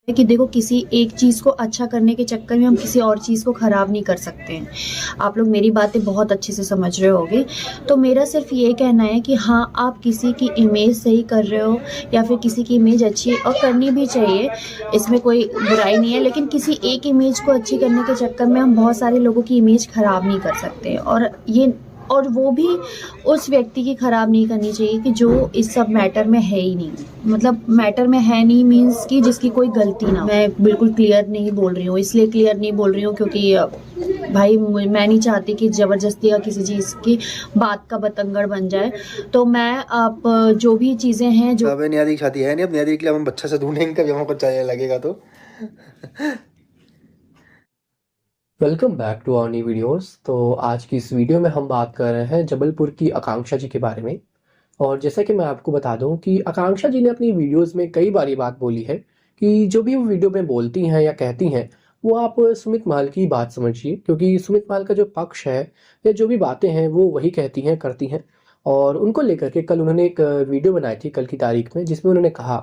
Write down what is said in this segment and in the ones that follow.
कि देखो, किसी एक चीज़ को अच्छा करने के चक्कर में हम किसी और चीज़ को ख़राब नहीं कर सकते हैं। आप लोग मेरी बातें बहुत अच्छे से समझ रहे होगे। तो मेरा सिर्फ़ ये कहना है कि हाँ, आप किसी की इमेज सही कर रहे हो या फिर किसी की इमेज अच्छी है, और करनी भी चाहिए, इसमें कोई बुराई नहीं है। लेकिन किसी एक इमेज को अच्छी करने के चक्कर में हम बहुत सारे लोगों की इमेज ख़राब नहीं कर सकते। और वो भी उस व्यक्ति की ख़राब नहीं करनी चाहिए कि जो इस सब मैटर में है ही नहीं। मतलब मैटर में है नहीं मीन्स कि जिसकी कोई गलती ना हो। मैं बिल्कुल क्लियर नहीं बोल रही हूँ, इसलिए क्लियर नहीं बोल रही हूँ क्योंकि भाई मैं नहीं चाहती कि ज़बरदस्ती या किसी चीज़ की बात का बतंगड़ बन जाए। तो मैं आप जो भी चीज़ें हैं जो अब नियादी की शादी है नहीं, अब नियादी के लिए हम बच्चा से ढूंढेंगे कभी हमको चाहिए लगेगा तो। Welcome back to our new videos. तो आज की इस वीडियो में हम बात कर रहे हैं जबलपुर की आकांक्षा जी के बारे में। और जैसा कि मैं आपको बता दूं कि आकांक्षा जी ने अपनी वीडियोस में कई बार ये बात बोली है कि जो भी वो वीडियो में बोलती हैं या कहती हैं, वो आप सुमित महल की बात समझिए, क्योंकि सुमित महल का जो पक्ष है या जो भी बातें हैं वो वही कहती हैं, करती हैं। और उनको लेकर के कल उन्होंने एक वीडियो बनाई थी कल की तारीख में, जिसमें उन्होंने कहा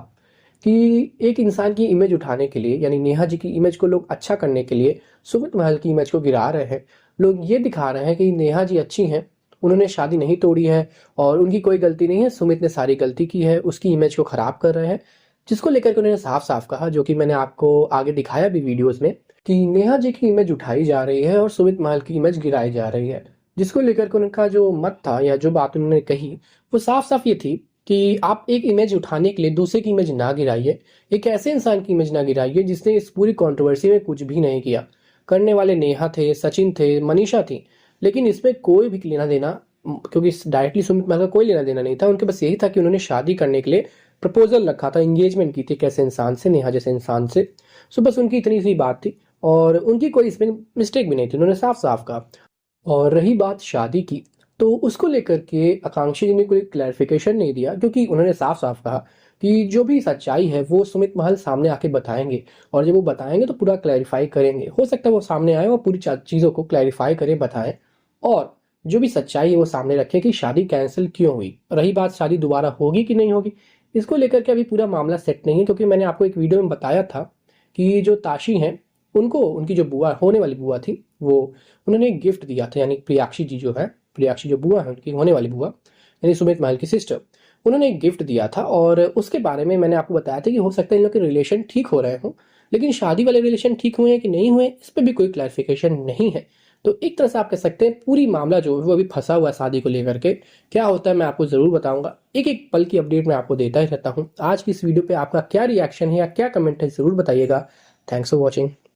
कि एक इंसान की इमेज उठाने के लिए, यानी नेहा जी की इमेज को लोग अच्छा करने के लिए सुमित महल की इमेज को गिरा रहे हैं। लोग ये दिखा रहे हैं कि नेहा जी अच्छी हैं, उन्होंने शादी नहीं तोड़ी है और उनकी कोई गलती नहीं है, सुमित ने सारी गलती की है, उसकी इमेज को खराब कर रहे हैं। जिसको लेकर के उन्होंने साफ साफ कहा, जो कि मैंने आपको आगे दिखाया भी वीडियोस में, कि नेहा जी की इमेज उठाई जा रही है और सुमित महल की इमेज गिराई जा रही है। जिसको लेकर के उनका जो मत था या जो बात उन्होंने कही, वो साफ साफ ये थी कि आप एक इमेज उठाने के लिए दूसरे की इमेज ना गिराइए, एक ऐसे इंसान की इमेज ना गिराइए जिसने इस पूरी कंट्रोवर्सी में कुछ भी नहीं किया। करने वाले नेहा थे, सचिन थे, मनीषा थी, लेकिन इसमें कोई भी लेना देना, क्योंकि डायरेक्टली सुमित महल का कोई लेना देना नहीं था। उनके बस यही था कि उन्होंने शादी करने के लिए प्रपोजल रखा था, एंगेजमेंट की थी कैसे इंसान से, नेहा जैसे इंसान से। सो बस उनकी इतनी सी बात थी और उनकी कोई इसमें मिस्टेक भी नहीं थी, उन्होंने साफ साफ कहा। और रही बात शादी की, तो उसको लेकर के आकांक्षा जी ने कोई क्लैरिफिकेशन नहीं दिया, क्योंकि उन्होंने साफ साफ कहा कि जो भी सच्चाई है वो सुमित महल सामने आके बताएंगे, और जब वो बताएंगे तो पूरा क्लैरिफाई करेंगे। हो सकता है वो सामने आए और पूरी चीज़ों को क्लैरिफाई करें, बताएं, और जो भी सच्चाई है वो सामने रखें कि शादी कैंसिल क्यों हुई। रही बात शादी दोबारा होगी कि नहीं होगी, इसको लेकर के अभी पूरा मामला सेट नहीं है, क्योंकि मैंने आपको एक वीडियो में बताया था कि जो ताशी हैं, उनको उनकी जो बुआ, होने वाली बुआ थी, वो उन्होंने एक गिफ्ट दिया था, यानी प्रियाक्षी जी जो है, प्रियाक्षी जो बुआ है उनकी होने वाली बुआ, यानी सुमित महल की सिस्टर, उन्होंने एक गिफ्ट दिया था। और उसके बारे में मैंने आपको बताया था कि हो सकता है इन लोग के रिलेशन ठीक हो रहे हों, लेकिन शादी वाले रिलेशन ठीक हुए हैं कि नहीं हुए, इस पर भी कोई क्लैरिफिकेशन नहीं है। तो एक तरह से आप कह सकते हैं पूरी मामला जो है वो अभी फंसा हुआ है शादी को लेकर के। क्या होता है मैं आपको ज़रूर बताऊंगा, एक एक पल की अपडेट मैं आपको देता ही रहता हूँ। आज की इस वीडियो पे आपका क्या रिएक्शन है या क्या कमेंट है, ज़रूर बताइएगा। Thanks for watching.